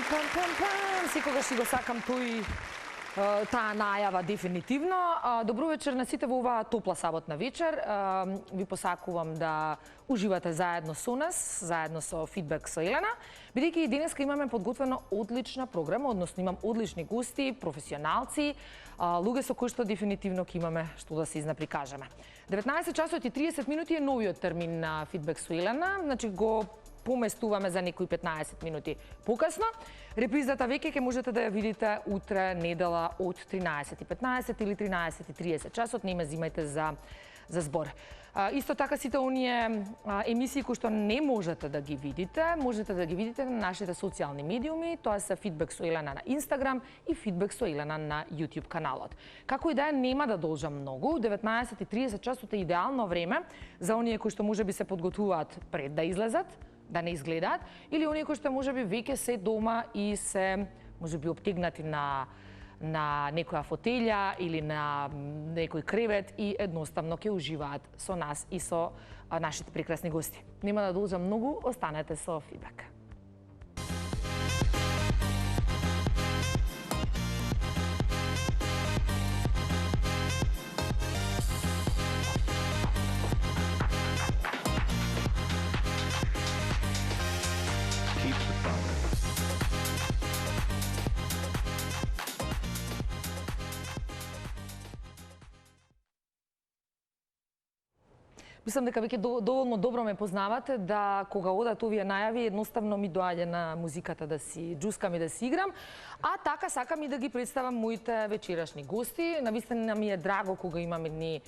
Пам. Секогаш си го сакам таа најава дефинитивно. Добро вечер на сите во оваа топла саботна вечер. Ви посакувам да уживате заедно со нас, заедно со Фидбек со Елена, бидејќи и денеска имаме подготвено одлична програма, односно имам одлични гости, професионалци, луѓе со кои што дефинитивно ќе имаме што да се изнаприкажеме. 19 часот и 30 минути е новиот термин на Фидбек со Елена, значи го поместуваме за некои 15 минути покасно. Репризата веќе ќе можете да ја видите утре недела од 13:15 или 13:30 часот, не ме зимајте за збор. Исто така сите оние емисии кои што не можете да ги видите, можете да ги видите на нашите социјални медиуми, тоа се Фидбек со Елена на Инстаграм и Фидбек со Елена на YouTube каналот. Како и да е, нема да должам многу, 19:30 часот е идеално време за оние кои што можеби се подготвуваат пред да излезат, да не изгледаат, или оние кои што можеби веќе се дома и се можеби обтегнати на некоја фотелја или на некој кревет и едноставно ќе уживаат со нас и со нашите прекрасни гости. Нема да должам многу, останете со Фидбек. Мислам дека веќе доволно добро ме познавате, да кога одат овие најави, едноставно ми доаѓа на музиката да си джускам и да си играм, а така сакам и да ги представам моите вечерашни гости. Навистина ми е драго кога имам едни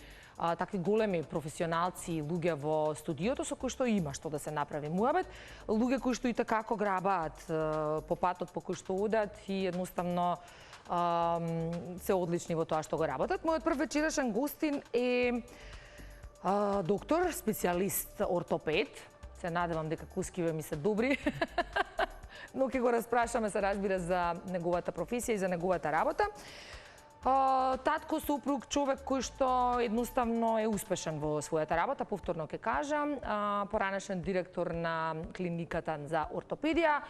такви големи професионалци и луѓе во студиото со кои што има што да се направи муабет, луѓе кои што и такако грабаат по патот по кој што одат и едноставно се одлични во тоа што го работат. Мојот прв вечерашен гостин е доктор, специјалист ортопед. Се надевам дека кускиве ми се добри, но ќе го распрашаме, се разбира, за неговата професија и за неговата работа. Татко, супруг, човек кој што едноставно е успешен во својата работа, повторно ќе кажам, поранешен директор на клиниката за ортопедија.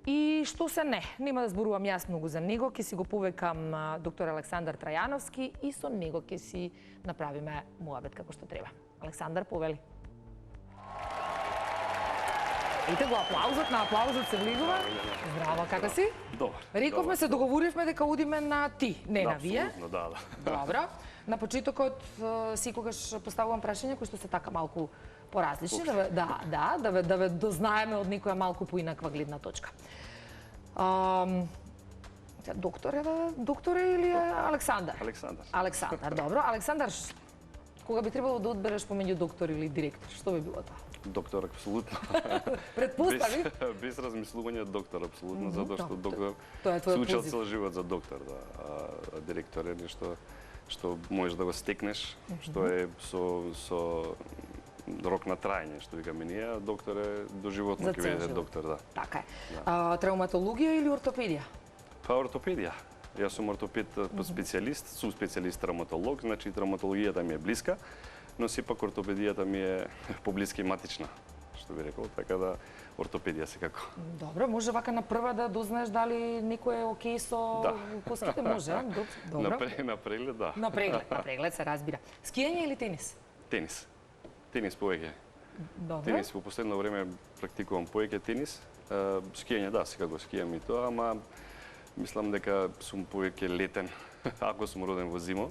И што се не, нема да зборувам јас многу за него, ќе си го повекам доктор Александар Трајановски и со него ќе си направиме муабет како што треба. Александар, повели. Ете го аплаузот, на аплаузот се влегува. Здраво, како си? Добар. Рековме се, договоривме дека одиме на ти, не на вие. Апсолутно, да. Добро. На почетокот секогаш поставувам прашања кои што се така малку поразлични, да ве дознаеме од некоја малку поинаква гледна точка. Доктор или Александар? Александар, добро. Александар, кога би требало да одбереш помеѓу доктор или директор, што би било тоа? Доктор, апсолутно. Предпостави? Без размислување доктор, апсолутно, затоа што доктор Тоа е се твој учел позив. цел живот за доктор, да. А директор е нешто што можеш да го стекнеш, што е со рок на трајање, што викаме ние, доктор е доживотно ќе биде доктор, да. Така е. Травматологија или ортопедија? Па ортопедија. Јас сум ортопед специјалист, сум специјалист травматолог, значи травматологијата ми е блиска, но сепак ортопедијата ми е поблиска и матична, што би рекол, така да ортопедија секако. Добро, може вака на прва да дознаеш дали некој е окей со коските, може? Добро. На преглед, да. На преглед се разбира. Скијање или тенис? Тенис повеќе. Добро. Тенис во последно време практикувам повеќе тенис. Скијање, да, секако скијам и тоа, ама мислам дека сум повеќе летен. Ако сум роден во зимо,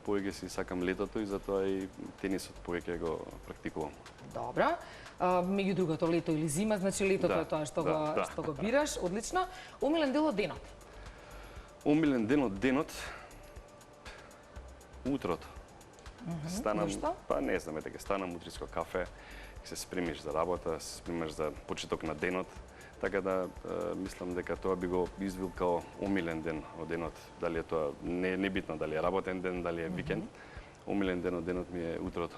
повеќе си сакам летото и затоа и тенисот повеќе го практикувам. Добро. Меѓу другото, лето или зима, значи летото е тоа што го бираш, одлично. Омилен дел од денот? Омилен дел од денот? Утрото. Станам, па не знам, дека станам утриско кафе, се спремиш за работа, се спремиш за почеток на денот, така да мислам дека тоа би го извил као омилен ден од денот. Дали е тоа не битно, дали е работен ден, дали е викенд. Омилен ден од денот ми е утрото.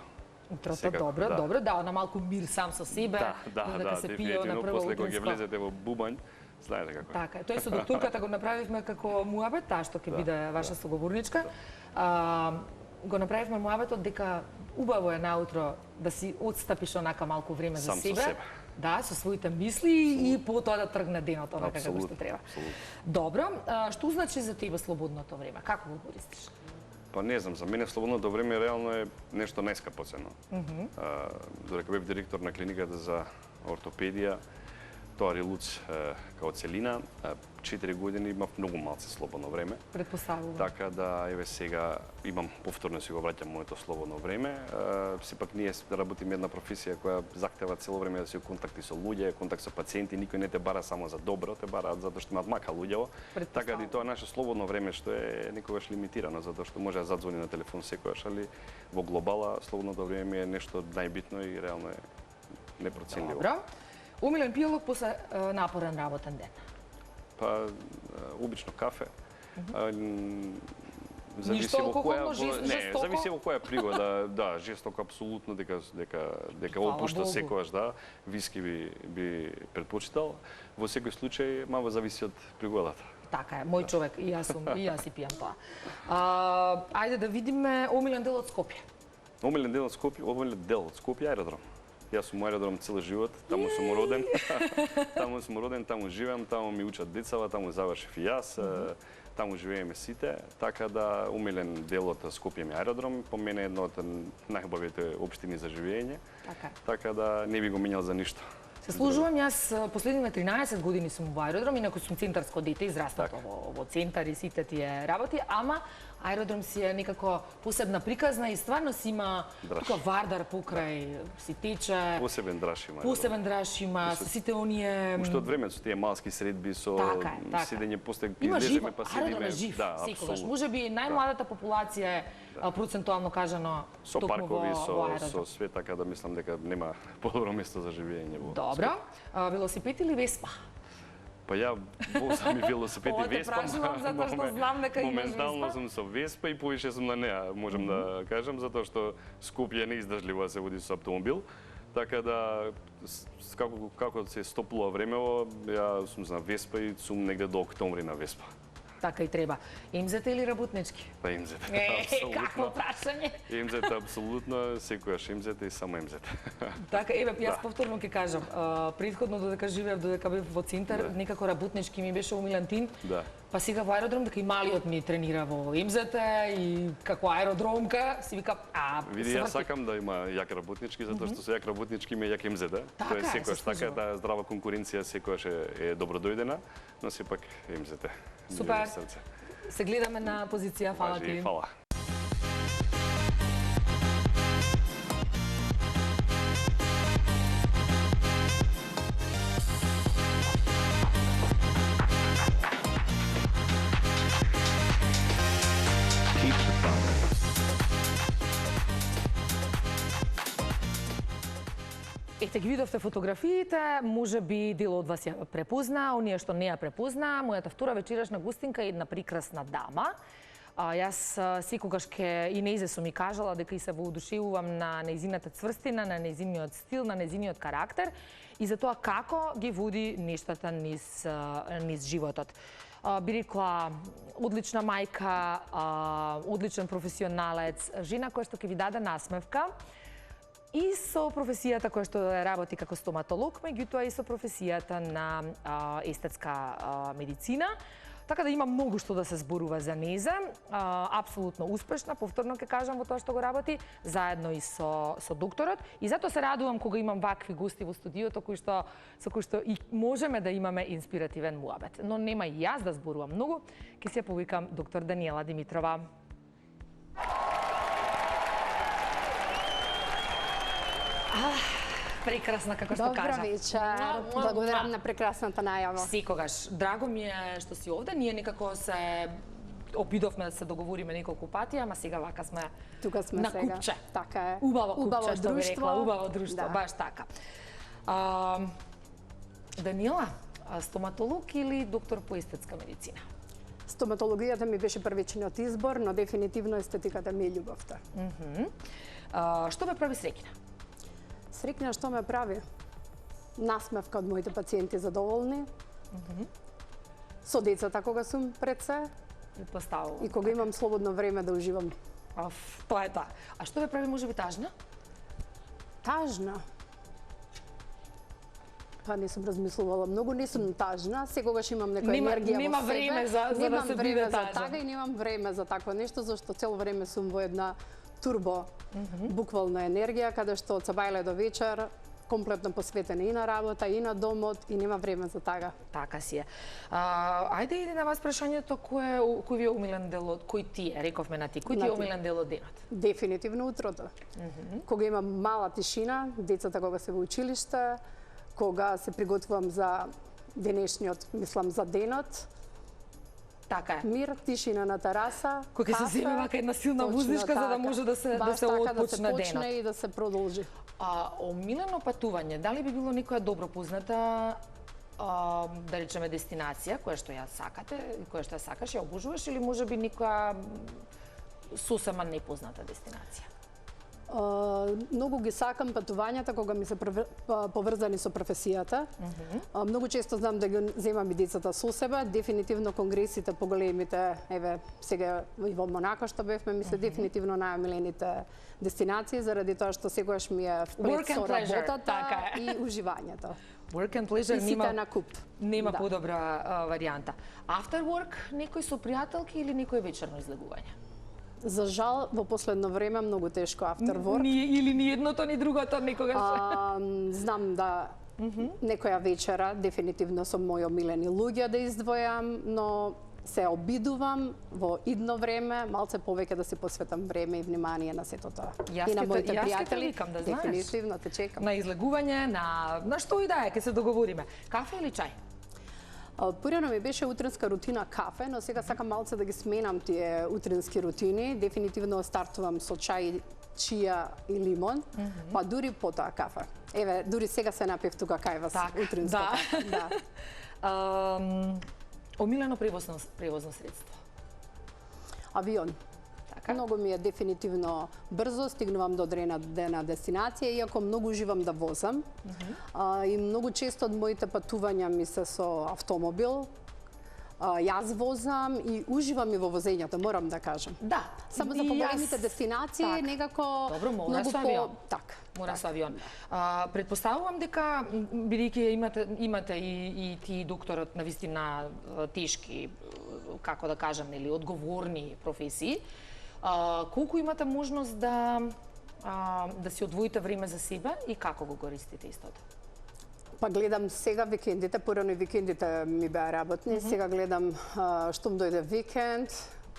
Утрото, добро, да, на малку мир сам со себе, да, се пие на прво после кога ќе утринско. влезете во бубањ, знаете како. Така, тој со докторката го направивме како муабет, таа што ќе биде ваша соговорничка. Го направивме муабетот дека убаво е наутро да си отстапиш онака малку време за себе. Да, со своите мисли и потоа да тргне денот онака како што треба. Добро, што значи за тебе слободното време? Како го користиш? Па не знам, за мене слободното време реално е нешто најскапоцено. Додека бев директор на клиниката за ортопедија, тоа Рилуц као целина, 4 години имав многу малце слободно време. Предпоставувам. Така да, еве сега имам повторно си го враќам моето слободно време. Сепак ние работиме една професија која захтева цело време да си у контакти со луѓе, контакт со пациенти, никој не те бара само за добро, те бараат затоа што имаат мака луѓево. Така да и тоа наше слободно време што е никогаш лимитирано, затоа што може да задзвони на телефон секогаш, али во глобала слободното време ми е нешто најбитно и реално е непроценливо. Добро. Умилен пијалок после напорен работен ден? Па, обично кафе. Ништо алкохолно, жестоко? Не, зависи во која пригода, да, жестоко апсолутно, дека опушта секогаш, да, виски би предпочитал. Во секој случај, мало зависи од пригодата. Така е, мој човек, и јас си пијам тоа. Ајде да видиме омилен дел од Скопје. Омилен дел од Скопје, аеродром. Јас сум аеродром цел живот, таму сум роден. Таму живеам, таму ми учат децава, таму завршив и јас. Таму живееме сите, така да умилен дел од Скопје ми аеродром, по мене е едно од најубавите општини за живење. Така да не би го менјал за ништо. Се служувам, јас последниве 13 години сум во аеродром, инаку сум центарско дете, израснато во центар и сите тие работи, ама аеродром си е некако посебна приказна и стварно си има тука вардар покрај, си тече. Посебен драж има. Посебен драж има, со сите оние... Уште од времето со тие малски средби, со седење после излеземе па седиме. Аеродром е жив, секогаш. Може би најмладата популација е процентуално кажано со токму паркови, во аеродром. со све, така да мислам дека нема подобро место за живење во. Добро. Велосипед или Веспа? Па ја возам и велосипед и Веспа. Затоа што знам дека имаш Веспа. Моментално сум со Веспа и повише сум на неа, можам да кажам, затоа што Скопје не издржливо да се води со автомобил. Така да, како се стопува времево, ја сум на Веспа и сум негде до октомври на Веспа. Така и треба. МЗТ или работнички? Па МЗТ, апсолутно. Какво прашање? МЗТ апсолутно, секојаш МЗТ и само МЗТ. Така, еве, јас повторно ќе кажам, претходно додека живеев, додека бев во центар, некако работнички ми беше умилен тим. Да. Па сега во аеродром, дека и малиот ми тренира во МЗТ и како аеродромка, си вика, види, јас сакам да има јак работнички, затоа што со јак работнички има јак МЗТ. Тоа е секојаш така, да здрава конкуренција секојаш е добродојдена, но сепак МЗТ. Супер. Се гледаме на позиција, фала ти. Фала. Ете ги видовте фотографиите, може би дел од вас ја препозна, оние што не ја препозна, мојата втора вечерашна гостинка е една прекрасна дама. Јас секогаш ке и неизе сум ми кажала дека и се воодушевувам на нејзината цврстина, на нејзиниот стил, на нејзиниот карактер и за тоа како ги води нештата низ животот. Би рекла, одлична мајка, одличен професионалец, жена која што ќе ви даде насмевка, и со професијата која што работи како стоматолог, меѓутоа и со професијата на естетска медицина. Така да има многу што да се зборува за нејза. Апсолутно успешна, повторно ќе кажам во тоа што го работи, заедно и со докторот. И затоа се радувам кога имам вакви гости во студиото со кои што и можеме да имаме инспиративен муабет. Но нема и јас да зборувам многу, ќе се повикам доктор Даниела Димитрова. Прекрасна, како што кажа. Добро вечер. Благодарам на прекрасната најава. Секогаш. Драго ми е што си овде. Ние некако се обидовме да се договориме неколку пати, ама сега вака сме тука сме на сега. купче. Така е. Убаво купче, што би рекла. Убаво друштво, да. Баш така. Даниела, стоматолог или доктор по естетска медицина? Стоматологијата ми беше првичниот избор, но дефинитивно естетиката ми е љубовта. Што ме прави среќна? Среќна што ме прави? Насмевка од моите пациенти задоволни. Со децата кога сум пред се. И кога имам слободно време да уживам. Тоа е тоа. А што ме прави можеби тажна? Тажна? Па не сум размислувала многу, не сум тажна, секогаш имам некоја енергија нема во себе. време за да се биде за тажна. тага и немам време за такво нешто, зашто цело време сум во една турбо, буквално енергија, каде што од сабајле до вечер комплетно посветена и на работа, и на домот, и нема време за тага. Така си е. Ајде иде на вас прашањето кој ви е умилен дел од кој ти е, рековме на ти, кој ти е умилен дел од денот? Дефинитивно утрото. Кога имам мала тишина, децата кога се во училиште, кога се приготвувам за денешниот, мислам за денот, Така е. мир, тишина на тераса, Кога се земе вака една силна воздишка за да може да се отпочне да се почне денот. и да се продолжи. Омилено патување, дали би било некоја добро позната да речеме дестинација која што ја сакате, која што ја сакаш, ја обожуваш или можеби некоја сосема непозната дестинација? Многу ги сакам патувањата кога ми се поврзани со професијата. Многу често знам да ги земам и децата со себе. Дефинитивно конгресите поголемите, еве сега и во Монако што бевме, ми се дефинитивно најомилените дестинации заради тоа што секогаш ми е впред со работата и уживањето. Work and pleasure И сите на куп. нема подобра варијанта. After work, некој со пријателки или некој вечерно излегување? За жал, во последно време многу тешко after work. Или ни едното, ни другото никогаш. Знам да некоја вечера дефинитивно со мои омилени луѓе да издвојам, но се обидувам во идно време малце повеќе да се посветам време и внимание на сето тоа. И на моите пријатели. Викам, да знаеш. Дефинитивно те чекам. На излегување, на што и да е, ќе се договориме. Кафе или чај? Порано ми беше утринска рутина кафе, но сега сакам малце да ги сменам тие утрински рутини. Дефинитивно стартувам со чај, чија и лимон, па дури потоа кафе. Еве, дури сега се напив тука кај вас утринско кафе. Да. Омилено превозно средство? Авион. Така? Многу ми е дефинитивно брзо, стигнувам до одредена дестинација, иако многу уживам да возам. И многу често од моите патувања ми се со автомобил. Јас возам и уживам и во возењето, морам да кажам. Да. Само за поголемите дестинации, некако Добро, мора многу со авион. Так. Мора со авион. Предпоставувам дека, бидејќи имате и ти докторот на вистина тешки, како да кажам, нели, одговорни професии, колку имате можност да си одвоите време за себе и како го користите истото? Па гледам сега викендите, порано и викендите ми беа работни, сега гледам штом дојде викенд,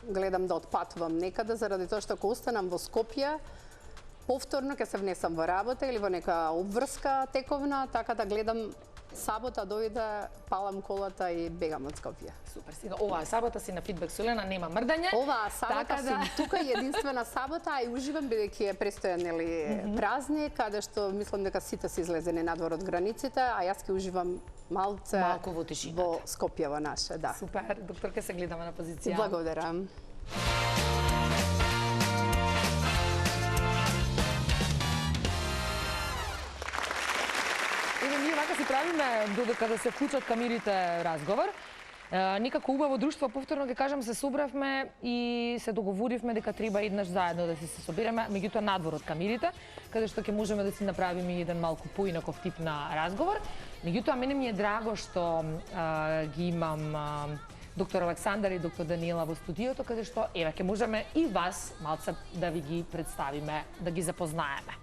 гледам да отпатувам некаде, заради тоа што ако останам во Скопје, повторно ќе се внесам во работа или во нека обврска тековна, така да гледам сабота дојде, палам колата и бегам од Скопје. Супер, сега оваа сабота си на фидбек со Елена, нема мрдање. Оваа сабота сум тука единствена сабота и уживам бидејќи е престоја нели празник, каде што мислам дека сите се излезени надвор од границите, а јас ќе уживам малку во тишината. Во Скопје во наше, да. Супер, доктор, ќе се гледаме на позиција. Благодарам. Ние вака си правиме, додека да се вклучат камерите, разговор. Некако убаво друштво, повторно ќе кажам, се собравме и се договоривме дека треба еднаш заедно да се собереме, меѓутоа надвор од камерите, каде што ќе можеме да си направиме еден малку поинаков тип на разговор. Меѓутоа, мене ми е драго што ги имам доктор Александар и доктор Даниела во студиото, каде што, еве, ќе можеме и вас малце да ви ги представиме, да ги запознаеме.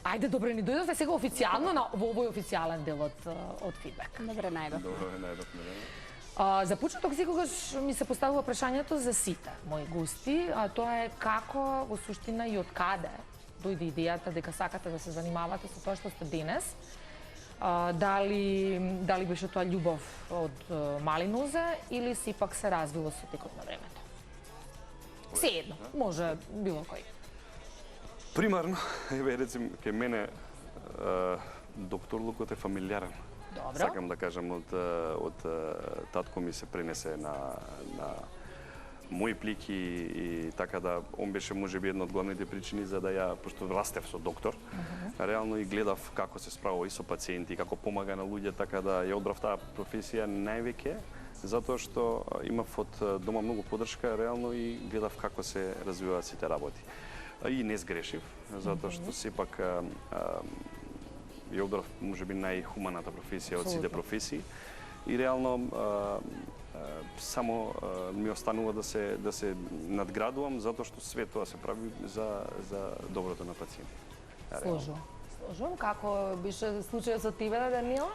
Ајде, добре, ни дојдовте сега официјално во овој официјален дел од фидбек. Добре, најдов. Добре, најдов. За почеток секогаш ми се поставува прашањето за сите мои гости, а тоа е како во суштина и од каде дојде идејата дека сакате да се занимавате со тоа што сте денес. Дали беше тоа љубов од мали нозе или се пак се развило со текот на времето? Сеедно, може било кој. Примарно, еве рецим кај мене доктор Лукот е фамилиарен. Добро. Сакам да кажам од татко ми се пренесе на мои плики и така да он беше можеби една од главните причини за да ја, пошто растев со доктор, реално и гледав како се справува и со пациенти, како помага на луѓе, така да ја одбрав таа професија највеќе затоа што имав од дома многу поддршка реално и гледав како се развиваат сите работи. И не сгрешив, затоа што сепак ја одбрав можеби најхуманата професија од сите професии. И реално само ми останува да се надградувам затоа што све тоа се прави за доброто на пациентите. Сложувам. Како беше случајот со тебе, Даниела?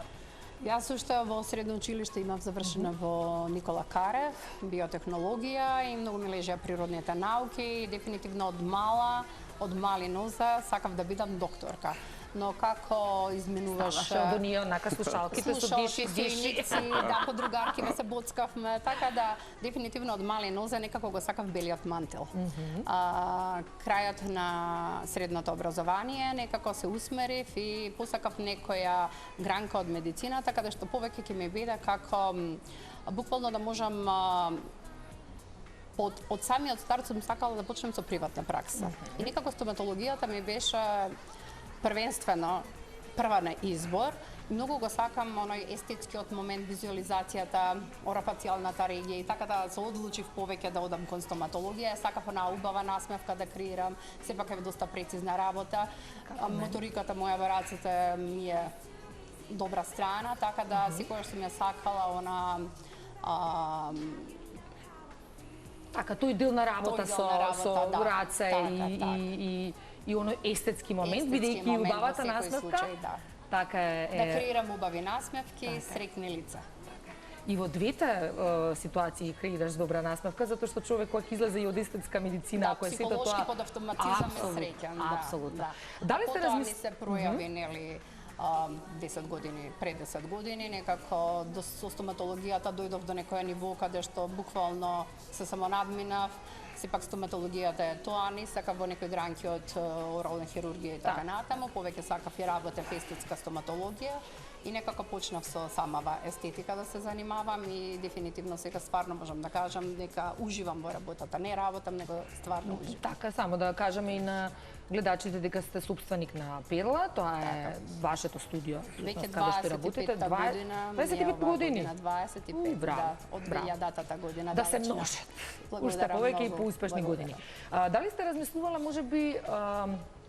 Јас уште во средно училиште имав завршено во Никола Карев, биотехнологија и многу ми лежеа природните науки. Дефинитивно од мали ноза сакав да бидам докторка. Но како изменуваш... Ставаше од оние онака слушалките со диши. Да, по другаркиве се боцкавме, така да дефинитивно од мали нозе некако го сакав белиот мантел. Крајот на средното образование некако се усмерив и посакав некоја гранка од медицината, каде што повеќе ќе ми биде како буквално да можам од самиот старт сум сакала да почнем со приватна пракса. И некако стоматологијата ми беше првенствено прва на избор. Многу го сакам оној естетскиот момент, визуализацијата, орофацијалната регија и така да се одлучив повеќе да одам кон стоматологија. Сакав една убава насмевка да креирам, сепак е доста прецизна работа. Моториката моја во рацете ми е добра страна, така да секогаш сум ја сакала она Така, тој дел на работа со раце и оној естетски момент, бидејќи и убавата насмевка. Така е. Да креирам убави насмевки, срекни лица. И во двете ситуации креираш добра насмевка, затоа што човек кој излезе и од естетска медицина, ако е сето тоа... Психолошки под автоматизам е среќен. Апсолутно. Дали сте размислили? Ми се пројави, нели, 10 години, пред 10 години, некако со стоматологијата дојдов до некоја ниво каде што буквално се самонадминав. Сепак стоматологијата е тоа, не сакав во некои гранки од орална хирургија и така натаму, повеќе сакав и работев естетска стоматологија и некако почнав со самава естетика да се занимавам и дефинитивно сега стварно можам да кажам дека уживам во работата, не работам, него стварно уживам. Така, само да кажеме и на гледачите дека сте собственик на Перла, тоа е вашето студио, веќе каде што работите, 25 години. 25, да, од 2000-та година. Да се множат. Уште повеќе и поуспешни години. Дали сте размислувала можеби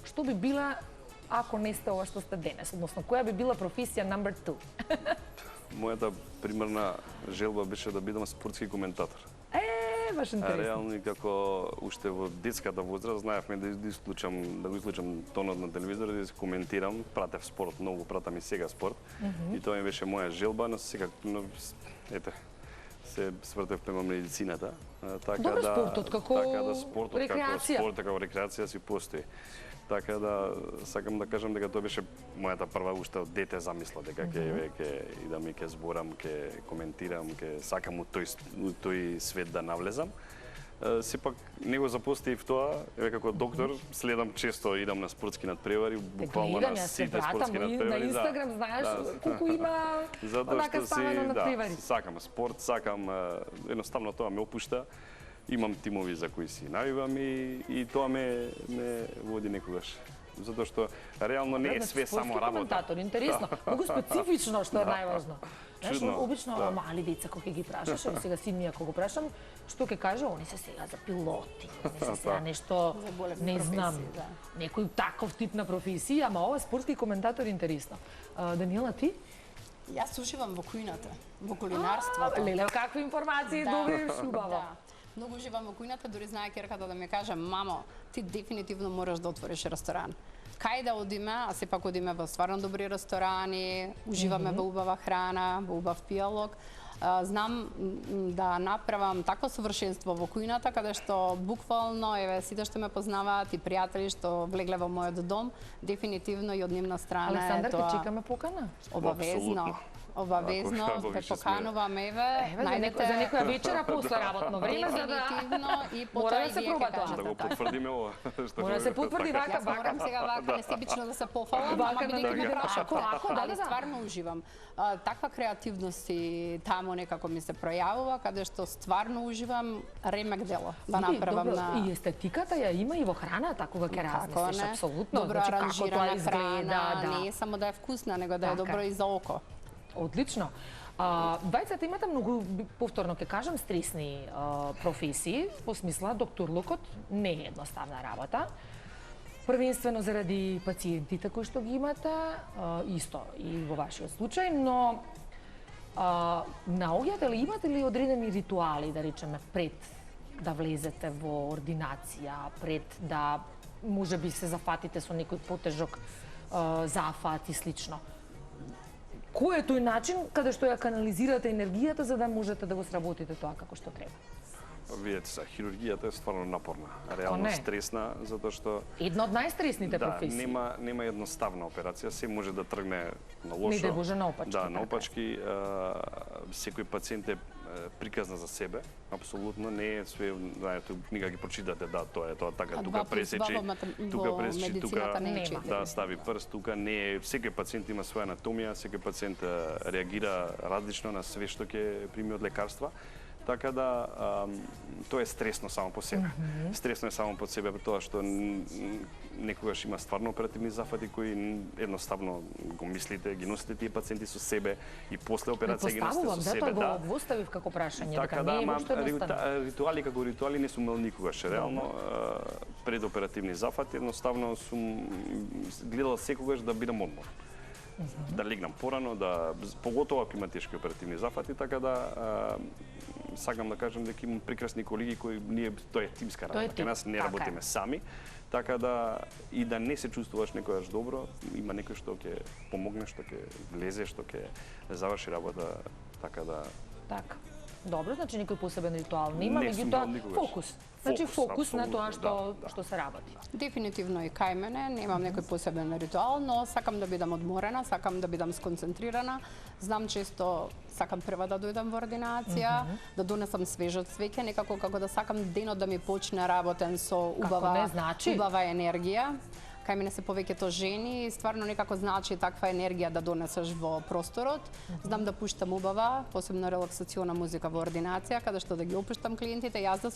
што би била ако не сте ова што сте денес, односно која би била професија number 2? Мојата примерна желба беше да бидам спортски коментатор. Баш интересно. Реално како уште во детската возраст знаевме да го исклучам тонот на телевизорот и да коментирам, пратев спорт, многу пратам и сега спорт. И тоа ми беше моја желба, но сега ете се свртев према медицината. Добро, спортот како рекреација. Спортот како рекреација си постои. Така да сакам да кажам дека тоа беше мојата прва уште од дете замисла дека ќе идам и ќе зборам, ќе коментирам, ќе сакам у тој свет да навлезам. Сепак не го запоставив тоа, како доктор следам често, идам на спортски надпревари, буквално на сите спортски надпревари. На Инстаграм знаеш колку има онака стана на надпревари. Сакам спорт, сакам едноставно тоа ме опушта. Имам тимови за кои си навивам и тоа ме води некогаш. Затоа што реално не е све само работа. Коментатор, интересно, многу специфично што е најважно. Знаеш, обично мали деца кога ги прашаш, сега син ми ако го прашам, што ќе каже, они се сега за пилоти, они се сега нешто, не знам, некој таков тип на професија, ама ова спортски коментатор интересно. Даниела, ти? Јас уживам во кујната, во кулинарството. Леле, какви информации добиваш, убаво. Многу уживам во кујната, дури знае керката да ми каже, мамо, ти дефинитивно мораш да отвориш ресторан. Кај да одиме, а сепак одиме во стварно добри ресторани, уживаме во убава храна, во убав пијалок. Знам да направам такво совршенство во кујната, каде што буквално, еве, сите што ме познаваат и пријатели што влегле во мојот дом, дефинитивно и од нивна страна е тоа. Александар, ќе чекаме покана? Обавезно. Обавезно, те поканувам, еве, најдете... За некоја вечера после работно време, за да... и потоа да се проба тоа. Да го потврдиме ова. Мора да се потврди вака. Јас морам сега вака несебично да се пофалам, ама бидејќи биде ако, дали стварно уживам. Таква креативност и таму некако ми се пројавува, каде што стварно уживам ремек дело да направам на... И естетиката ја има и во храна, такова ќе размислиш, апсолутно. Добро аранжирана храна, не е само да е вкусна, него да е добро и за око. Одлично. Двајцата имате многу, повторно ќе кажам, стресни професии, по смисла докторлукот не е едноставна работа. првенствено заради пациентите кои што ги имате, исто и во вашиот случај, но наоѓате ли, имате ли одредени ритуали, да речеме, пред да влезете во ординација, пред да можеби се зафатите со некој потежок зафат и слично? Кој е тој начин каде што ја канализирате енергијата за да можете да го сработите тоа како што треба? Видете се, хирургијата е стварно напорна, реално стресна, затоа што една од најстресните професии. Нема едноставна операција, се може да тргне на лошо. Не дај Боже наопачки. Да, наопачки, секој пациент е приказна за себе, апсолутно не е све, знаете, никога ги прочитате, да, тоа е тоа така, тука пресечи, да, стави прст, тука не е, секој пациент има своја анатомија, секој пациент реагира различно на све што ќе прими од лекарства. Така да, тоа е стресно само по себе. Стресно е само по себе тоа што некогаш има стварно оперативни зафати кои едноставно го мислите, ги носите тие пациенти со себе и после операција ги носите со себе. Затоа го оставив како прашање, така да, ритуали како ритуали не сум имал никогаш. Реално, предоперативни зафати, едноставно сум гледал секогаш да бидам одмор. Да легнам порано, поготово ако има тешки оперативни зафати, така да сакам да кажам дека имам прекрасни колеги кои тоа е тимска работа. Кај нас не работиме сами, така да и да не се чувствуваш некогаш добро, има некој што ќе помогне, што ќе влезе, што ќе заврши работа, така да. Така. Добро, значи никој посебен ритуал нема, меѓутоа фокус. Значи фокус на тоа што се работи. Дефинитивно и кај мене, немам некој посебен ритуал, но сакам да бидам одморена, сакам да бидам сконцентрирана. Знам често сакам прва да дојдам во ординација, да донесам свежот свеќе, некако како да сакам денот да ми почне работен со убава енергија. Кај мене се повеќето жени и стварно некако значи таква енергија да донесеш во просторот. Знам да пуштам убава, посебно релаксациона музика во ординација, каде што да ги опуштам клиентите, јас да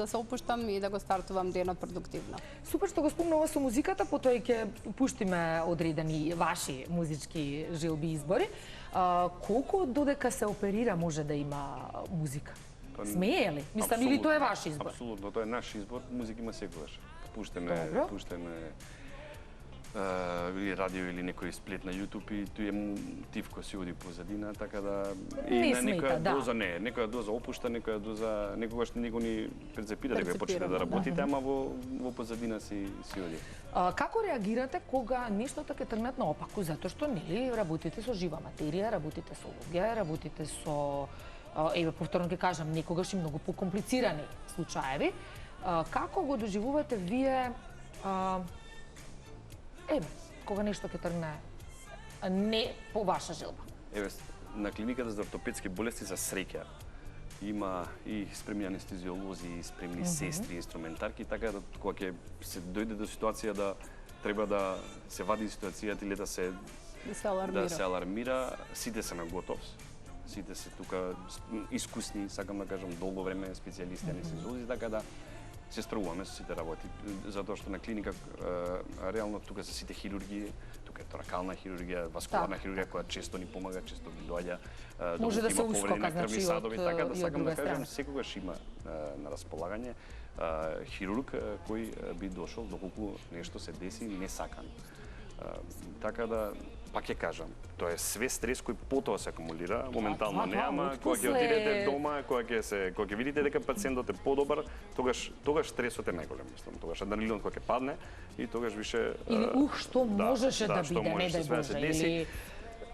се опуштам и да го стартувам денот продуктивно. Супер што го спомнува со музиката, потоа и ќе пуштиме одредени ваши музички желби и избори. Колку додека се оперира може да има музика? Смее ли? Мислам, или тоа е ваш избор? Апсолутно, тоа е наш избор, музика има секогаш. Пуштеме радио или некој сплет на YouTube и тој тивко си оди позадина, така да и на некоја доза некоја доза опушта, некоја доза некогаш него ни предзапита дека почне да работите, ама во позадина си оди. Како реагирате кога нештото ќе тргнат наопаку, затоа што нели работите со жива материја, работите со луѓе, работите со повторно ќе кажам, некогаш и многу покомплицирани случаеви. Како го доживувате вие кога нешто ќе тргне не по ваша желба? На клиниката за ортопедски болести за среќа има и спремни анестезиолози, и спремни сестри, инструментарки, така да кога ќе се дојде до ситуација да треба да се вади ситуацијата или да се алармира, сите се на готов. Сите се тука искусни, сакам да кажам, долго време специјалисти анестезиолози, така да се справуваме со сите работи, затоа што на клиника реално тука се сите хирурги, тука е торакална хирургија, васкуларна хирургија која често ни помага, често ги доаѓа, може да се ускока, значи, така да сакам да кажам, секогаш има на располагање хирург кој би дошол доколку нешто се деси несакано. Така да пак ќе кажам, тоа е све стрес кој потоа се акумулира, моментално не, ама кога ќе отидете дома, кога ќе видите дека пациентот е подобар, тогаш стресот е најголем, мислам, тогаш адреналинот кога ќе падне и тогаш више или што можеше да биде, не дај Боже, или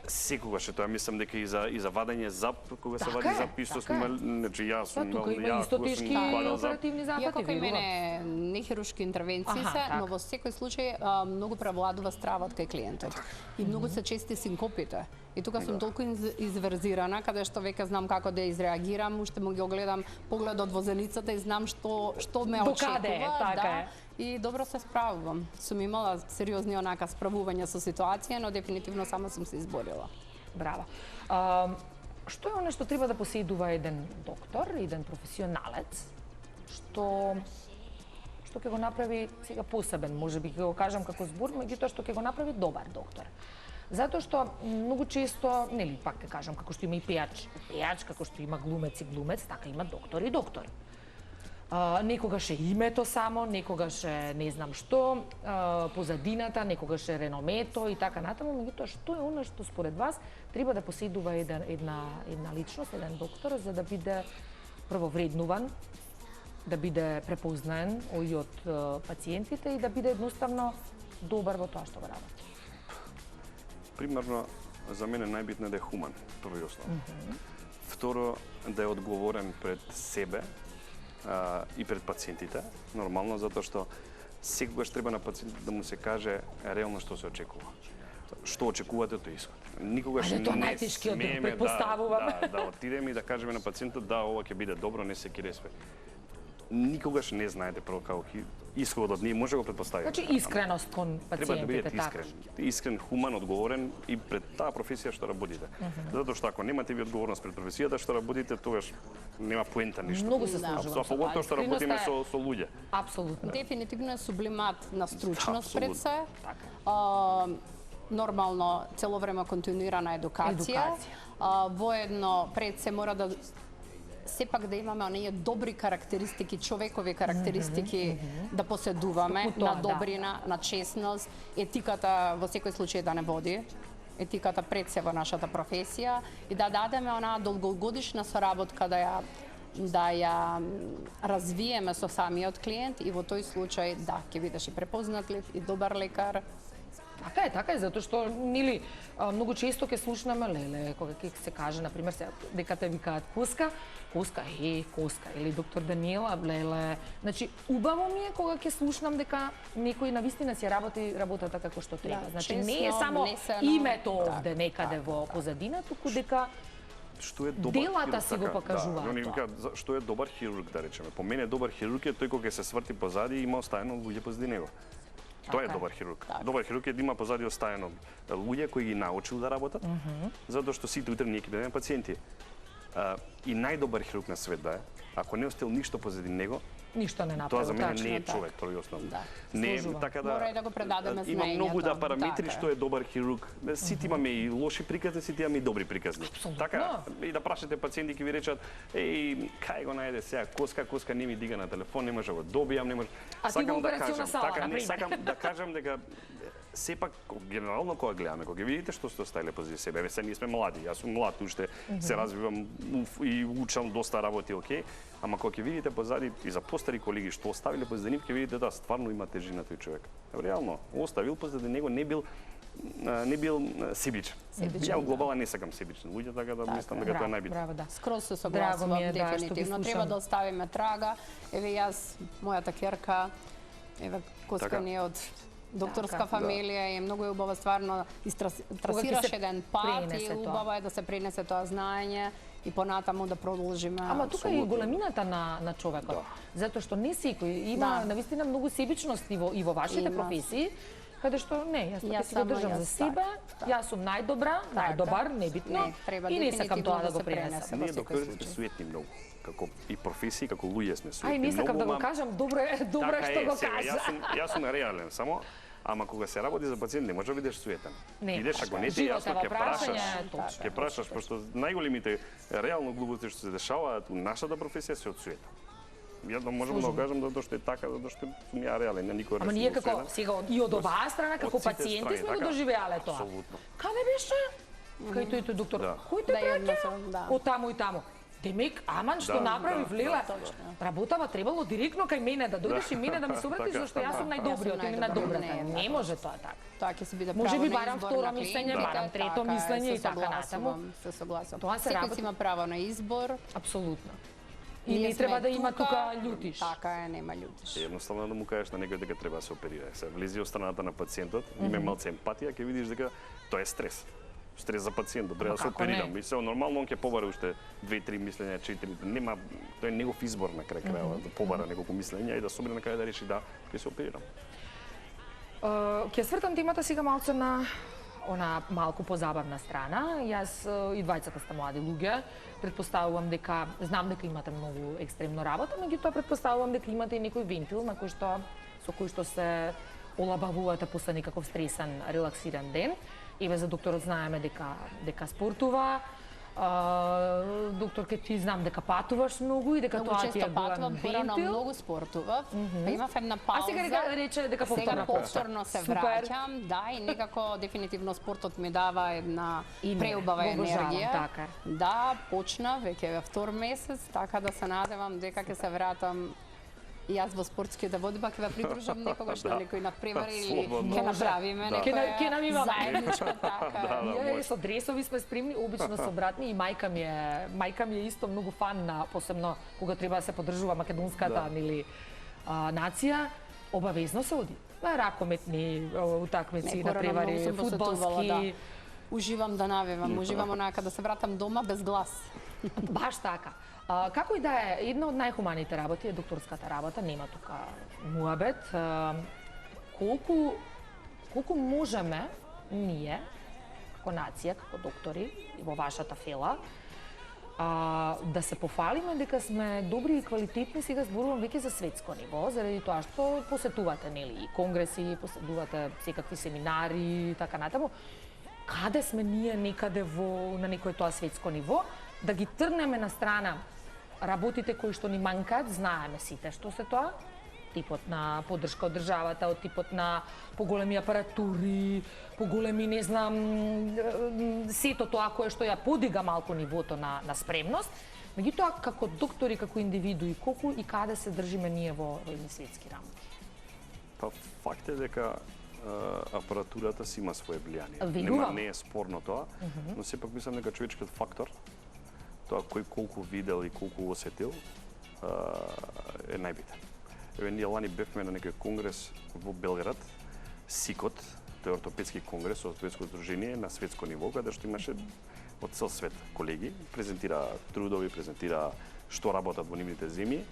секогаш е тоа, мислам дека и за вадење зап, кога се вади зап, исто сме, значи јас сум тука има исто тешки оперативни зафати. Иако кај мене не хируршки интервенции се, но во секој случај многу превладува стравот кај клиентот. И многу се чести синкопите. И тука сум толку изверзирана, каде што веќе знам како да изреагирам, уште му ги огледам погледот во зеницата и знам што ме очекува. И добро се справувам. Сум имала сериозни онака справувања со ситуација, но дефинитивно само сум се изборила. Браво. Што е оно што треба да поседува еден доктор, еден професионалец, што ќе го направи сега посебен, можеби ќе го кажам како збор, меѓутоа што ќе го направи добар доктор? Затоа што многу често, нели, пак ќе кажам, како што има и пејач, како што има глумец и глумец, така има доктор и доктор. Некогаш е името само, некогаш е не знам што, позадината, некогаш е реномето и така натаму, меѓутоа што е она што според вас треба да поседува една личност, еден доктор за да биде прво вреднуван, да биде препознаен и од пациентите и да биде едноставно добар во тоа што го работи? Примерно, за мене најбитно е да е хуман, прво и основно. Второ, да е одговорен пред себе и пред пациентите, нормално, затоа што секогаш треба на пациентите да му се каже реално што се очекува. Што очекувате, тој исход. Никогаш тоа не најтешкиот дел, смееме претпоставувам. да отидеме и да кажеме на пациентот да, ова ќе биде добро, не се киресве. Никогаш не знаете прво како исходот, ние може да го претпоставиме. Значи искреност кон Треба да пациентите, бидете така. искрен, хуман, одговорен и пред таа професија што работите. Затоа што ако немате ви одговорност пред професијата што работите, тогаш нема поента ништо. Многу се сложувам. А поготово што работиме со луѓе. Апсолутно. Дефинитивно е сублимат на стручност Да, пред се. Нормално цело време континуирана едукација. Воедно пред се мора да сепак да имаме оние добри карактеристики, човекови карактеристики да поседуваме, Тоа, на добрина, на честност, етиката во секој случај да не води, етиката пред се во нашата професија и да дадеме онаа долгогодишна соработка да ја развиеме со самиот клиент и во тој случај да ќе бидеш и препознатлив и добар лекар. Така е, затоа што нели многу често ќе слушнаме леле кога ќе се каже на пример дека те викаат коска или доктор Даниела леле. Значи убаво ми е кога ќе слушнам дека некој навистина си работи работата како што треба. Да, Значи честно, не е само внесено, името овде некаде во позадина, туку дека Што е добар делата хирург, си го покажуваат Да, они тоа. викаат што е добар хирург, да речеме. По мене добар хирург е тој кој ќе се сврти позади и има оставено луѓе позади него. Тоа е Така е. добар хирург. Така. Добар хирург е да има позади оставено луѓе кои ги научил да работат, затоа што сите утре ние ќе бидеме пациенти. И најдобар хирург на свет да е, ако не остел ништо позади него, ништо не тоа направи. за мене точно не е така. човек, прво и основно. Да, Не е служува. така да Мора и да го предадеме има многу знаењето. параметри Така е. што е добар хирург. Сите имаме и лоши приказни, сите имаме и добри приказни. Апсолутно. Така и да прашате пациенти ќе ви речат еј кај го најде сега коска не ми дига на телефон, не може да го добијам, не може. А ти во операциона сала, така, не например. сакам да кажам дека сепак генерално кога гледаме, кога ги видите што сте оставиле позади себе, еве сега ние сме млади, јас сум млад уште, се развивам и учам доста работи, окей, ама кога ќе видите позади и за постари колеги што оставиле позади нив, ќе видите да стварно има тежина тој човек. Реално, оставил позади него не бил себичен. Ја глобала не сакам себични луѓе, така да мислам дека тоа е најбитно. Браво, да. Скроз се Драго согласувам, ми е, да, што ги дефинитивно. слушам. Треба да оставиме трага. Еве јас, мојата керка, еве коска Така. ни е од докторска Така. фамилија и многу е убава стварно трасираш се еден пат пренесе и тоа. убаво е да се пренесе тоа знаење и понатаму да продолжиме. Ама тука е и големината на човекот. Затоа што не секој има Да. навистина многу себичност и во вашите Има. професии, каде што не, јас Јас ќе си го само држам јас, за себе, така. јас сум најдобра, најдобар, небитно, Не, треба и не сакам дефинитивно тоа да да го се пренесам. пренесе. Ние Во секој докторите сме случај. суетни многу, како и професии, како луѓе сме суетни. Ај, не сакам многу, да го ама- кажам, добро е Така што е, го сега, кажа. Јас сум реален, само ама кога се работи за пациент не може да бидеш суетен. Не, Идеш ако не ти живот е јасно во ќе прашаш, прашање, точно. ќе прашаш пошто најголемите реално глупости што се дешаваат у нашата професија се од суета. Ја да можам да го кажам затоа што е така, затоа што сум ја реален, никој Ама ние како сега и од оваа страна како Од сите пациенти страни, сме го така. доживеале тоа. Апсолутно. Каде беше? Кај тој доктор. Да. Кој те Да, праќа? едноставно, да. Од таму и таму. Демек, аман што Да, направи да, влела. точно. Работава требало директно кај мене да дојдеш и мене да ми се обратиш Така. зашто јас сум најдобриот или најдобар. најдобрата. Не, Не така. може тоа така. Тоа ќе се биде Може право би на барам избор второ на мислење, клиентите, барам трето така е, мислење и се така натаму. согласувам, Се согласувам. Тоа се Секој работи. си има право на избор. Апсолутно. И Ние не сме треба да има тука љутиш. Така е, нема љутиш. Едноставно да му кажеш на некој дека треба да се оперира. Се влези од страната на пациентот, има малце емпатија, ќе видиш дека тоа е стрес. Стрес за пациентот, треба да се како не? оперирам. И се нормално он ќе побара уште 2-3 мислења, 4, нема, тоа е негов избор на крај крајава да побара неколку мислења и да собере на крај да реши да ќе се оперирам. Ќе свртам темата сега малце на она малку позабавна страна. Јас и двајцата сте млади луѓе. Предпоставувам дека знам дека имате многу екстремно работа, меѓутоа предпоставувам дека имате и некој вентил на кој што со кој што се олабавувате после некаков стресен, релаксиран ден. Еве за докторот знаеме дека спортува. Докторке, ти знам дека патуваш многу и дека тоа ти е голем порано вентил. многу спортував. Па имав една пауза. А сега рече дека Сега повторно повторно се враќам, да, и некако дефинитивно спортот ми дава една преубава го обожавам, енергија. така. Да, почна веќе втор месец, така да се надевам дека ќе се вратам и јас во спортските водба ќе ве придружам некогаш на некој надпревар или ќе направиме Ќе нам имаме. заедничка така. Ние со дресови сме спремни, обично со братми и мајка ми е исто многу фан на, посебно кога треба да се поддржува македонската или нација, обавезно се оди. Ракометни утакмици, надпревари, фудбалски. Уживам да навивам, уживам онака да се вратам дома без глас. Баш така. Како и да е, една од најхуманите работи е докторската работа, нема тука муабет. Колку можеме ние, како нација, како доктори, и во вашата фела, да се пофалиме дека сме добри и квалитетни, сега зборувам веќе за светско ниво, заради тоа што посетувате, нели, и конгреси, посетувате секакви семинари и така натаму. Каде сме ние некаде на некој тоа светско ниво, да ги трнеме на страна работите кои што ни манкаат, знаеме сите што се тоа, типот на поддршка од државата, од типот на поголеми апаратури, поголеми, не знам, сето тоа кое што ја подига малку нивото на спремност, меѓутоа како доктори, како индивидуи, колку и каде се држиме ние во едни светски рамки? Па факт е дека апаратурата си има свое влијание. Не е спорно тоа, но сепак мислам дека човечкиот фактор, тоа кој колку видел и колку осетил, е најбитен. Еве, ние лани бевме на некој конгрес во Белград, СИКОТ, тој е ортопедски конгрес, ортопедско здружение на светско ниво, каде што имаше од цел свет колеги, презентира трудови, презентира што работат во нивните земји.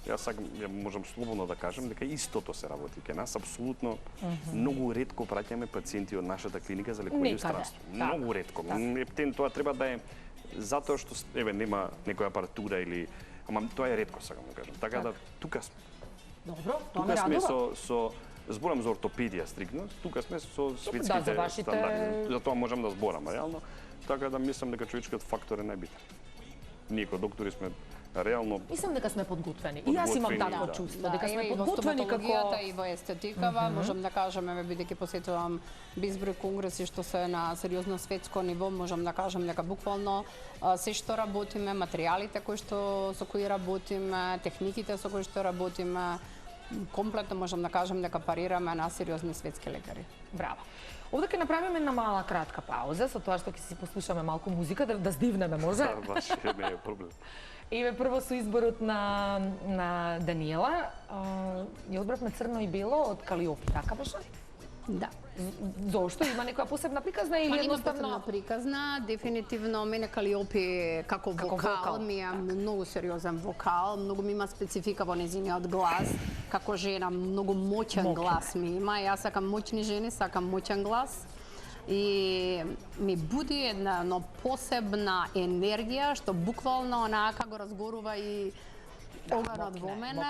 Јас можам слободно да кажам дека истото се работи кај нас, апсолутно многу ретко праќаме пациенти од нашата клиника за лекување странство. Многу ретко. Ептен тоа треба да е затоа што еве нема некоја апаратура или ама тоа е ретко, сакам да кажам. Така да тука добро, тоа ме радува. Зборам за ортопедија стрикно, тука сме со светските стандарди. За тоа можам да зборам реално, така да мислам дека човечкиот фактор е најбитен. Ние како доктори сме реално мислам дека сме подготвени. И јас имам такво чувство дека сме подготвени како и во естетикава, можам да кажам, еве бидејќи посетувам безброј конгреси што се на сериозно светско ниво, можам да кажам дека буквално се што работиме, материјалите со кои работиме, техниките со кои што работиме, комплетно можам да кажам дека парираме на сериозни светски лекари. Браво. Овде ќе направиме една мала кратка пауза, со тоа што ќе си послушаме малку музика, да здивнеме, може? Да, баш не е проблем. Еве прво со изборот на Даниела, ја одбравме црно и бело од Калиопи, така беше? Да. Зошто? Има некоја посебна приказна или едноставно? Посебна приказна, дефинитивно мене Калиопи како вокал ми е многу сериозен вокал, многу ми има специфика во незиниот глас, како жена многу моќен глас ми има, јас сакам моќни жени, сакам моќен глас. И ми буди една посебна енергија што буквално онака го разгорува и оганот во мене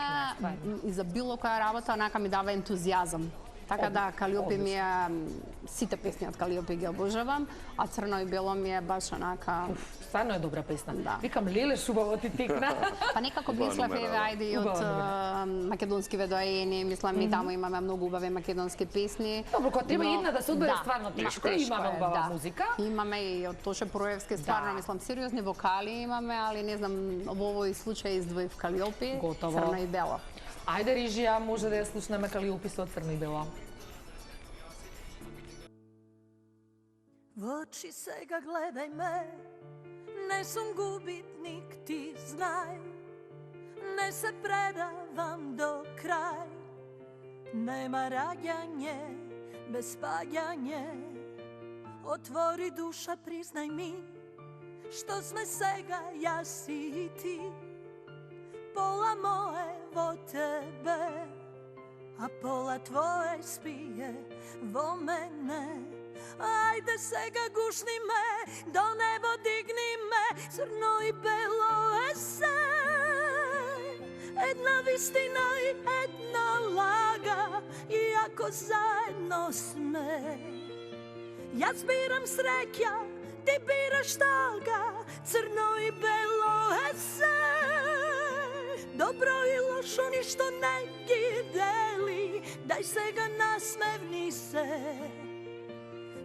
и за било која работа онака ми дава ентузијазам. Така да, Калиопи ми е, сите песни од Калиопи ги обожавам, а Црно и бело ми е баш онака... Стварно е добра песна. Да. Викам, леле, шубаво ти текна. Па некако мислев, еве, ајде и од македонски ведоени, мислам и таму имаме многу убави македонски песни. Добро, кога треба една да се одбере стварно тешко, имаме убава музика. Имаме и од Тоше Проевски, стварно, мислам, сериозни вокали имаме, али не знам, во овој случај издвоив Калиопи, Црно и бело. Ајде, режија, може да ја слушнеме Калиопи со Црно и бело. В очи сега гледај ме, не сум губитник, ти знај, не се предавам до крај. Нема раѓање, без паѓање, отвори душа, признај ми, што сме сега јас и ти. Пола мое во тебе, а пола твое спие во мене. Ајде сега гушни ме, до небо дигни ме, црно и бело е се. Една вистина и една лага, иако заедно сме. Јас бирам среќа, ти бираш тага, crno i belo je sve. Dobro i lošo ništo ne gi deli, daj se ga nasmevni se.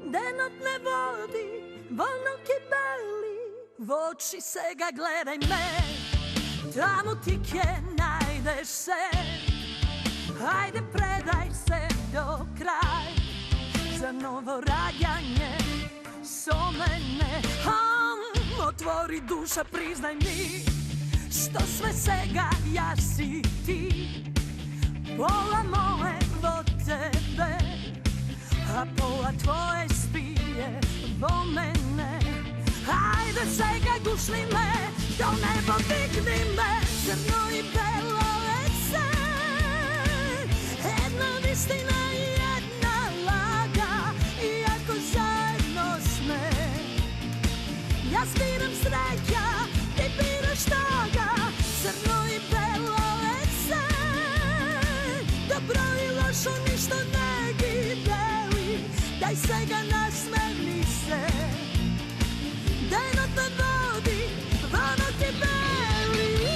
Denot ne vodi, volno kibeli, v oči se ga gledaj me, tamo ti kje najdeš se. Hajde predaj se do kraj, za novo rađanje so mene. Otvori duša, priznaj mi, što sve sega ja si ti. Pola moje vo tebe, a pola tvoje spije vo mene. Hajde sega gušli me, do nebo digni me, crno i belo je sve. Jedna istina i jedna laga, iako zajedno sme. Ja zbiram sreća, ti biraš toga, crno i belo je sve. Dobro i lošo ništo ne gi deli, daj se ga nasmevni se. Denot me vodi, vono ti beli.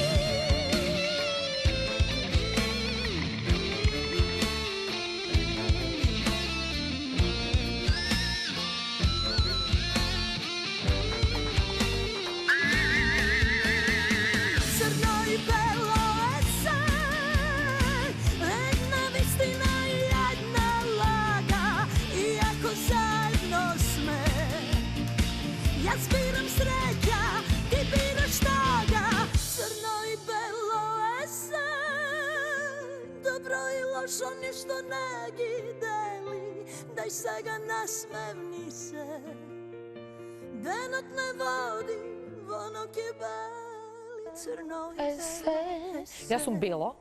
Crno i belo je sve, jedna istina i jedna laga, iako zajedno sme. Ja zbiram sreća, ti biraš toga, crno i belo je sve. Dobro i lošo ništo ne gi deli, daj se ga nasmevni se. Denot ne vodi, vono kibeli, crno i sve. Јас сум бело,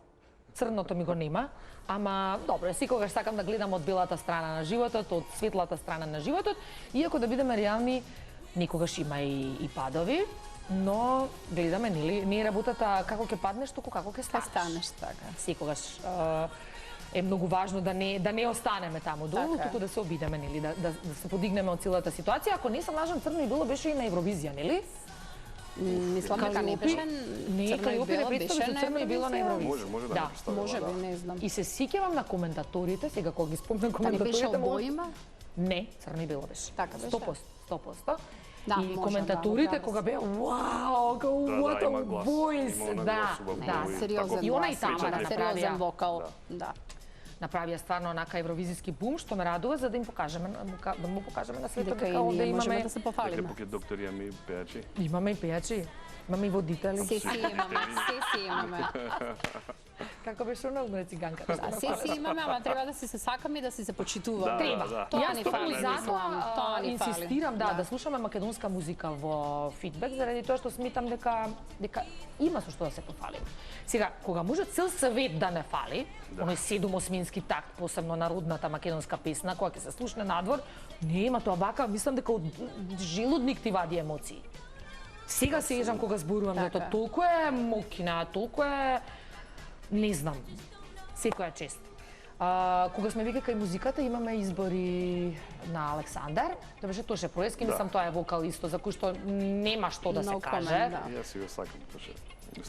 црното ми го нема, ама добро, секогаш сакам да гледам од белата страна на животот, од светлата страна на животот, иако да бидеме реални, никогаш има и падови, но гледаме, нели, не е работата како ќе паднеш, туку како ќе станеш. Така. Секогаш е многу важно да не останеме таму долу, туку да се обидеме, нели, да се подигнеме од целата ситуација. Ако не се лажам, црно и бело беше и на Евровизија, нели? Мислам дека не беше. Не, Калиопи не представи со црно и бело на Евровизија. Може да не представи. Може би, не знам. И се сеќавам на коментаторите, сега кога ги спомнам Па не беше коментаторите... обојма? Не, црно и бело беше. Така беше? 100%. Да, и може, коментаторите да, кога беа вау, what a има глас. voice, Има она да, глас убав, да, убав. Сериозен И она и глас, Тамара направија. сериозен вокал, да. Направија стварно онака евровизиски бум, што ме радува за да им покажеме, да му покажеме на светот Дека и дека овде ние можеме имаме да се Дека пофалиме. поке доктори имаме и пејачи. имаме и пејачи, имаме и водители. Се си имаме. Како беше она на циганката? Да, се си имаме, ама треба да си се сакаме и да си се почитуваме. Треба. да. Тоа Јас ни токму фали, затоа мислам, тоа ни фали. инсистирам да слушаме македонска музика во фидбек, заради тоа што сметам дека има со што да се пофалиме. Сега, кога може цел свет да не фали, оној 7-осмински такт, посебно народната македонска песна, која ќе се слушне надвор, не има тоа вака, мислам дека од желудник ти вади емоции. Сега се ежам кога зборувам за тоа, толку е мокина, толку е не знам, секоја чест. Кога сме веќе кај музиката, имаме избори на Александар. Тоа беше Тоше Проески, мислам тоа е вокал исто, за кој што нема што да се No каже. comment, да. Јас си го сакам Тоше.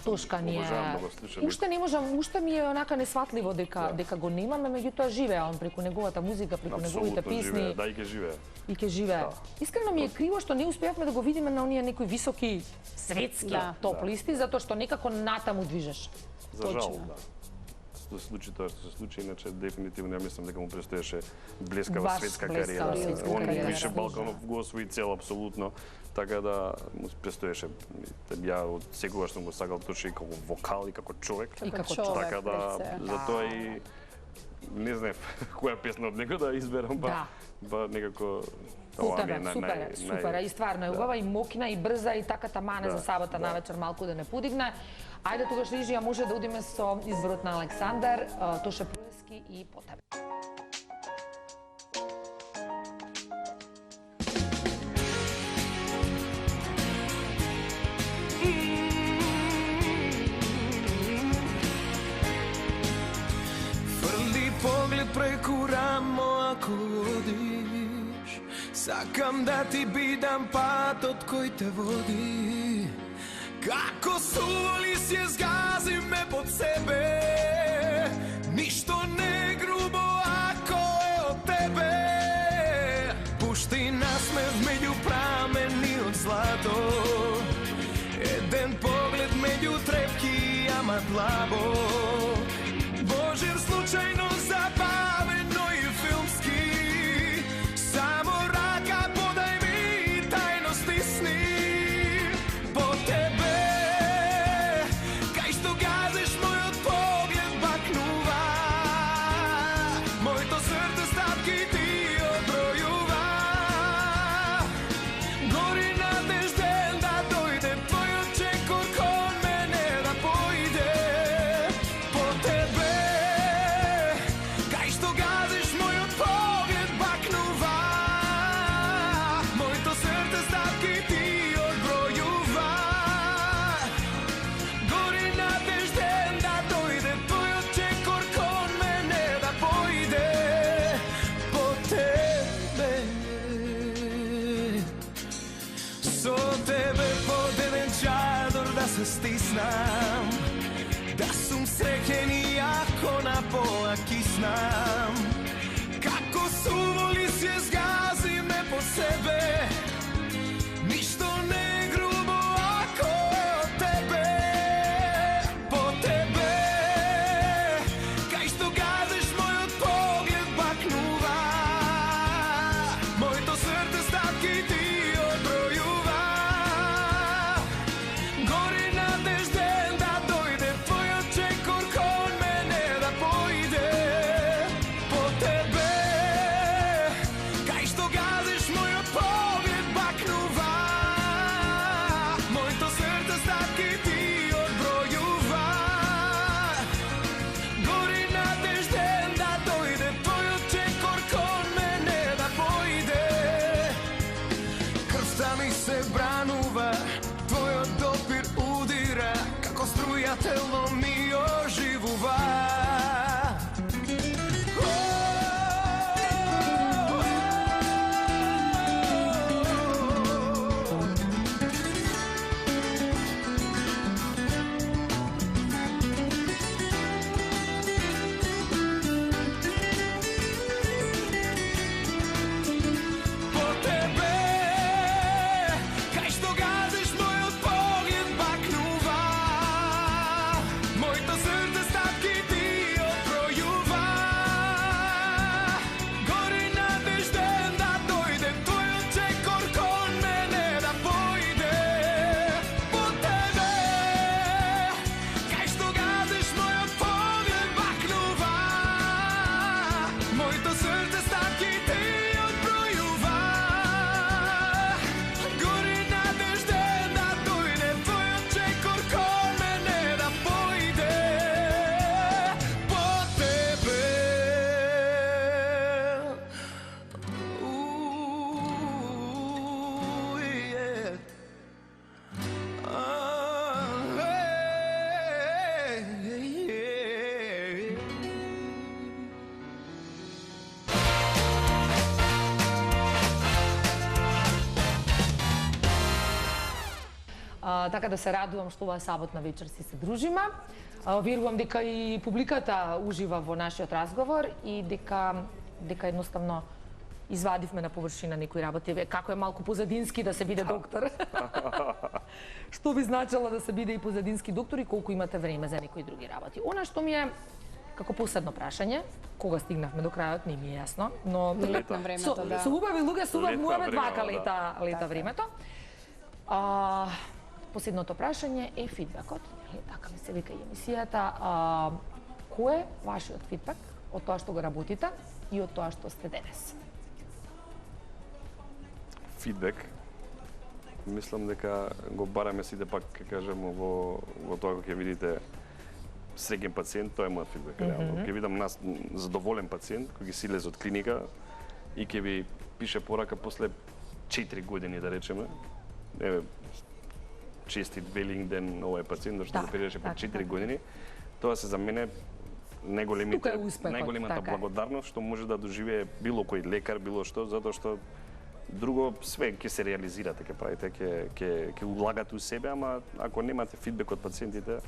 Тошка ни е. Обожавам да го слушам. Уште не можам, уште ми е онака несватливо дека го немаме, меѓутоа живее он преку неговата музика, преку неговите Апсолутно живее, песни да и ќе живее. и ќе живее. Искрено ми е криво што не успеавме да го видиме на оние некои високи светски топ-листи, затоа што некако натаму движеш. За жал, Точно. да. Да се случи тоа што се случи, иначе дефинитивно ја мислам дека му престоеше блескава Баш светска блескава кариера. светска Он кариера, више да. Балканов го освои цел апсолутно, така да му престоеше. Ја од секогаш сум го сакал Тоше и како вокал и како човек. И како човек, Така да, пред се. затоа и не знаев која песна од него да изберам, па некако По ова ми тебе, е супер е, и стварно е убава, и мокина, и брза, и така тамане за сабота навечер малку да не подигне. Ајде тогаш Рижија може да одиме со изборот на Александар, Тоше Проески и по тебе. Фрли поглед преку рамо ако одиш, Сакам да ти бидам патот кој те води, како суволи си згази ме под себе. Ништо не е грубо ако е од тебе. Пушти насмев меѓу прамени од злато, еден поглед меѓу трепки, ама длабо. Божем случајно забавено и филмски, само рака подај ми тајно стисни. По тебе, кај што газиш мојот поглед бакнува, моето срце стапки ти одбројува. Гори надежден да дојде твојот чекор кон мене да појде. По тебе, кај што газиш мојот поглед бакнува, моето срце стапки ти одбројува. Гори надежден да дојде твојот чекор кон мене да појде. По тебе, со тебе под еден чадор да се стиснам, да сум среќен и ако на пола киснам. Како суволи се згази ме по себе, ништо не е грубо ако е од тебе. По тебе, кај што газиш мојот поглед бакнува, моето срце стапки ти одбројува. Гори надежден да дојде твојот чекор кон мене да појде. По тебе, кај што газиш мојот поглед бакнува, моето срце стапки ти одбројува. Гори надежден да дојде твојот чекор кон мене да појде. Крвта ми се бранува, твојот допир удира, како струја тело ми оживува. По тебе, кај што газиш мојот поглед бакнува, моето срце стапки ти одбројува. Гори надежден да дојде твојот чекор кон мене да појде. По тебе, кај што газиш мојот поглед бакнува, моето срце стапки ти одбројува. Гори надежден да дојде твојот чекор кон мене да појде. По тебе. Така да се радувам што оваа саботна вечер си се дружиме. Верувам дека и публиката ужива во нашиот разговор и дека едноставно извадивме на површина некои работи. Како е малку позадински да се биде доктор. Што би значило да се биде и позадински доктор и колку имате време за некои други работи. Она што ми е како последно прашање, кога стигнавме до крајот не ми е јасно, но Летна времето, да. со убави луѓе, со убав Летна муавет време, вака да. лета времето. Последното прашање е фидбекот. Така ми се вика и емисијата. Кој е вашиот фидбек од тоа што го работите и од тоа што сте денес? Фидбек. Мислам дека го бараме сите пак, ке кажемо, во тоа кога ќе видите среќен пациент, тоа е мојот фидбек. Реално. Ќе видам нас задоволен пациент кој ги си излезе од клиника и ќе ви пише порака после 4 години, да речеме. Еве, честит Велингден овој пациент, што го переше по 4 години. Тоа се за мене најголемата благодарност што може да доживее било кој лекар, било што, затоа што Друго, све ќе се реализирате, ќе правите, ќе влагате у себе, ама ако немате фидбек од пациентите,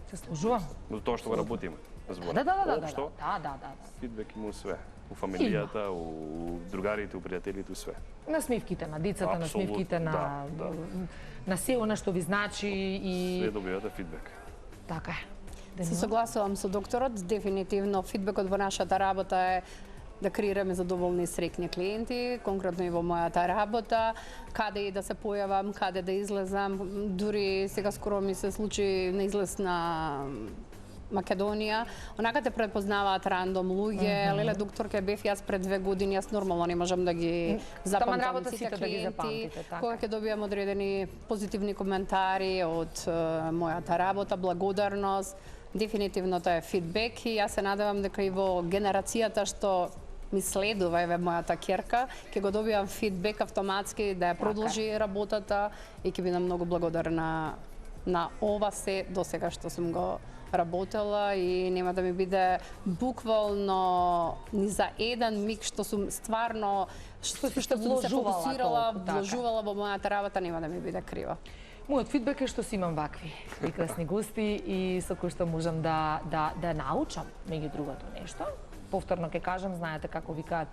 Се служувам. за тоа што го работиме. Општо, Да. фидбек има у све. У фамилијата, у другарите, у пријателите, у све. Насмивките на децата, Апсолутно, насмивките на да. на се она што ви значи и Све добивате фидбек. така е. Се согласувам со докторот, дефинитивно фидбекот во нашата работа е да креираме задоволни и среќни клиенти, конкретно и во мојата работа, каде и да се појавам, каде да излезам, дури сега скоро ми се случи на излез на Македонија, онака те препознаваат рандом луѓе, леле докторке бев јас пред 2 години, јас нормално не можам да ги запамтам работа сите сите да ги клиенти, запамтите, така. кога ќе добијам одредени позитивни коментари од мојата работа, благодарност, дефинитивно тоа е фидбек и јас се надевам дека и во генерацијата што ми следува, еве мојата ќерка, ќе го добијам фидбек автоматски да ја продолжи работата и ќе бидам многу благодарна на ова се до сега што сум го работела и нема да ми биде буквално ни за еден миг што сум стварно што сум се вложувала фокусирала, толку, така. вложувала во мојата работа, нема да ми биде крива. Мојот фидбек е што си имам вакви прекрасни гости и со кои што можам да научам меѓу другото нешто. Повторно ќе кажам, знаете како викаат,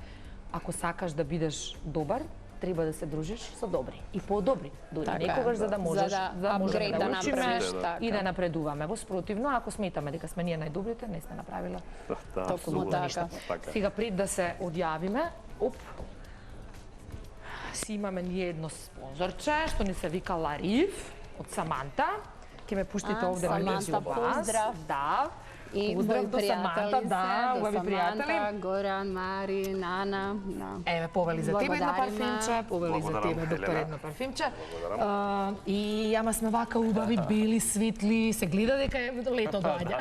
ако сакаш да бидеш добар, треба да се дружиш со добри и по-добри, дури Така е, некогаш за да можеш апгрейд да учиме направиш, така. и да напредуваме. Во спротивно, ако сметаме дека сме ние најдобрите, не сте направила Токму така. Сега пред да се одјавиме, си имаме ние едно спонзорче што ни се вика Лариф од Саманта. Ќе ме пуштите овде на Саманта, меѓу вас. поздрав. Да. И Поздрав мои до Саманта, пријатели да, се, до убави пријатели. Саманта, Горан, Мари, Нана, да. Еве, повели за тебе едно Благодариме. парфимче, повели за Благодарам, тебе доктор Елена. едно парфимче. И јама сме вака убави, бели, светли, се гледа дека е лето доаѓа.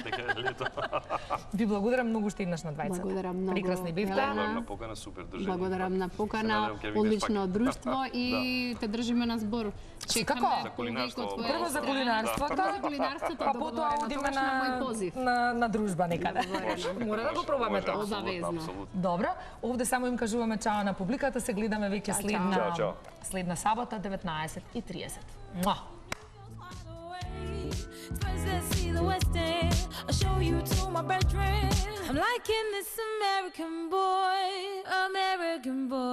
Ви благодарам многу што иднаш на двајцата. Благодарам многу, Прекрасни бивте. Елена. Благодарам на покана, супер држи. Благодарам на покана, Се надевам ќе видиш одлично пак. друштво и те држиме на збор. Чекаме За кулинарство. повеќе од твоја Прво за страна. кулинарството, Прво за кулинарството, а потоа договорено, одиме тогаш на мој позив. на дружба некаде. Мора да го пробаме тоа. Обавезно. Добро, овде само им кажуваме чао на публиката, се гледаме веќе следна Чао, чао. следна сабота 19:30. Муа. First, let's see the West End. I'll show you to my bedroom. I'm liking this American boy, American boy.